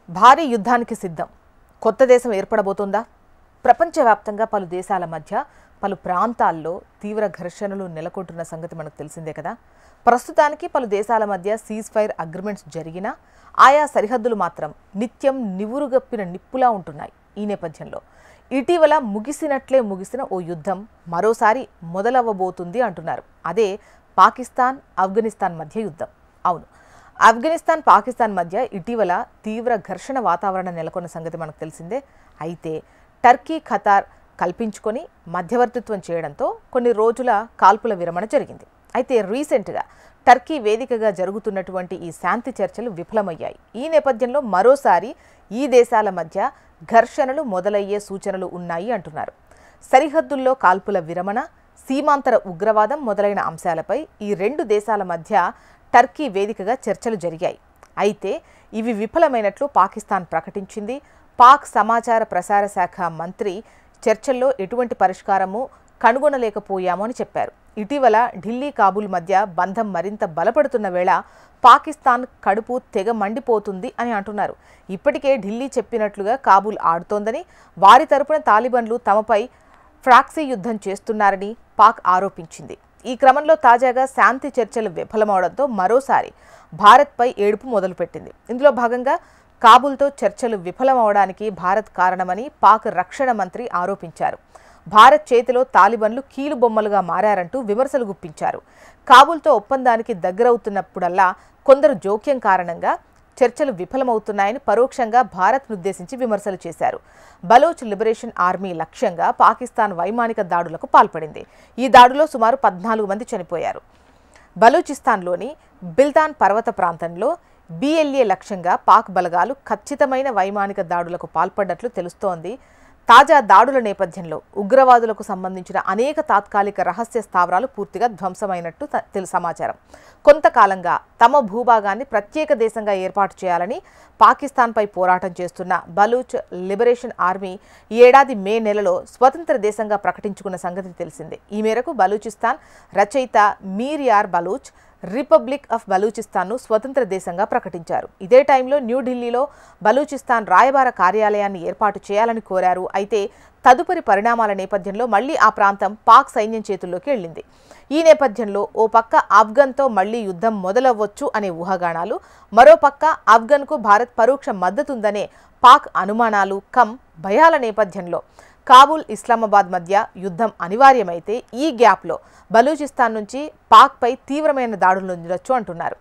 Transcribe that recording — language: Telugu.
భారీ యుద్ధానికి సిద్ధం. కొత్త దేశం ఏర్పడబోతోందా? ప్రపంచవ్యాప్తంగా పలు దేశాల మధ్య పలు ప్రాంతాల్లో తీవ్ర ఘర్షణలు నెలకొంటున్న సంగతి మనకు తెలిసిందే కదా. ప్రస్తుతానికి పలు దేశాల మధ్య సీజ్ ఫైర్ అగ్రిమెంట్స్ జరిగినా ఆయా సరిహద్దులు మాత్రం నిత్యం నివురుగప్పిన నిప్పులా ఉంటున్నాయి. ఈ నేపథ్యంలో ఇటీవల ముగిసిన ఓ యుద్ధం మరోసారి మొదలవ్వబోతుంది అంటున్నారు. అదే పాకిస్తాన్ ఆఫ్ఘనిస్తాన్ మధ్య యుద్ధం. అవును, ఆఫ్ఘనిస్తాన్ పాకిస్తాన్ మధ్య ఇటీవల తీవ్ర ఘర్షణ వాతావరణం నెలకొన్న సంగతి మనకు తెలిసిందే. అయితే టర్కీ ఖతార్ కల్పించుకొని మధ్యవర్తిత్వం చేయడంతో కొన్ని రోజుల కాల్పుల విరమణ జరిగింది. అయితే రీసెంట్గా టర్కీ వేదికగా జరుగుతున్నటువంటి ఈ శాంతి చర్చలు విఫలమయ్యాయి. ఈ నేపథ్యంలో మరోసారి ఈ దేశాల మధ్య ఘర్షణలు మొదలయ్యే సూచనలు ఉన్నాయి అంటున్నారు. సరిహద్దుల్లో కాల్పుల విరమణ, సీమాంతర ఉగ్రవాదం మొదలైన అంశాలపై ఈ రెండు దేశాల మధ్య టర్కీ వేదికగా చర్చలు జరిగాయి. అయితే ఇవి విఫలమైనట్లు పాకిస్తాన్ ప్రకటించింది. పాక్ సమాచార ప్రసార శాఖ మంత్రి చర్చల్లో ఎటువంటి పరిష్కారము కనుగొనలేకపోయాము అని చెప్పారు. ఇటీవల ఢిల్లీ కాబూల్ మధ్య బంధం మరింత బలపడుతున్న వేళ పాకిస్తాన్ కడుపు తెగ మండిపోతుంది అని అంటున్నారు. ఇప్పటికే ఢిల్లీ చెప్పినట్లుగా కాబూల్ ఆడుతోందని, వారి తరపున తాలిబాన్లు తమపై ప్రాక్సీ యుద్ధం చేస్తున్నారని పాక్ ఆరోపించింది. ఈ క్రమంలో తాజాగా శాంతి చర్చలు విఫలమవడంతో మరోసారి భారత్పై ఏడుపు మొదలుపెట్టింది. ఇందులో భాగంగా కాబూల్తో చర్చలు విఫలమవడానికి భారత్ కారణమని పాక్ రక్షణ మంత్రి ఆరోపించారు. భారత్ చేతిలో తాలిబాన్లు కీలుబొమ్మలుగా మారారంటూ విమర్శలు గుప్పించారు. కాబూల్తో ఒప్పందానికి దగ్గరవుతున్నప్పుడల్లా కొందరు జోక్యం కారణంగా చర్చలు విఫలమవుతున్నాయని పరోక్షంగా భారత్నుద్దేశించి విమర్శలు చేశారు. బలోచ్ లిబరేషన్ ఆర్మీ లక్ష్యంగా పాకిస్తాన్ వైమానిక దాడులకు పాల్పడింది. ఈ దాడిలో సుమారు 14 మంది చనిపోయారు. బలూచిస్తాన్లోని బిల్తాన్ పర్వత ప్రాంతంలో BLA లక్ష్యంగా పాక్ బలగాలు ఖచ్చితమైన వైమానిక దాడులకు పాల్పడ్డట్లు తెలుస్తోంది. తాజా దాడుల నేపథ్యంలో ఉగ్రవాదులకు సంబంధించిన అనేక తాత్కాలిక రహస్య స్థావరాలు పూర్తిగా ధ్వంసమైనట్టు సమాచారం. కొంతకాలంగా తమ భూభాగాన్ని ప్రత్యేక దేశంగా ఏర్పాటు చేయాలని పాకిస్తాన్పై పోరాటం చేస్తున్న బలూచ్ లిబరేషన్ ఆర్మీ ఈ ఏడాది మే నెలలో స్వతంత్ర దేశంగా ప్రకటించుకున్న సంగతి తెలిసిందే. ఈ మేరకు బలూచిస్తాన్ రచయిత మీర్ యార్ బలూచ్ రిపబ్లిక్ ఆఫ్ బలూచిస్తాన్ను స్వతంత్ర దేశంగా ప్రకటించారు. ఇదే టైంలో న్యూఢిల్లీలో బలూచిస్తాన్ రాయబార కార్యాలయాన్ని ఏర్పాటు చేయాలని కోరారు. అయితే తదుపరి పరిణామాల నేపథ్యంలో మళ్లీ ఆ ప్రాంతం పాక్ సైన్యం చేతుల్లోకి వెళ్లింది. ఈ నేపథ్యంలో ఓ పక్క ఆఫ్ఘన్తో మళ్లీ యుద్ధం మొదలవ్వచ్చు అనే ఊహాగానాలు, మరోపక్క ఆఫ్ఘన్కు భారత్ పరోక్ష మద్దతుందనే పాక్ అనుమానాలు భయాల నేపథ్యంలో కాబూల్ ఇస్లామాబాద్ మధ్య యుద్ధం అనివార్యమైతే ఈ గ్యాప్లో బలూచిస్తాన్ నుంచి పాక్పై తీవ్రమైన దాడులు ఉండొచ్చు అంటున్నారు.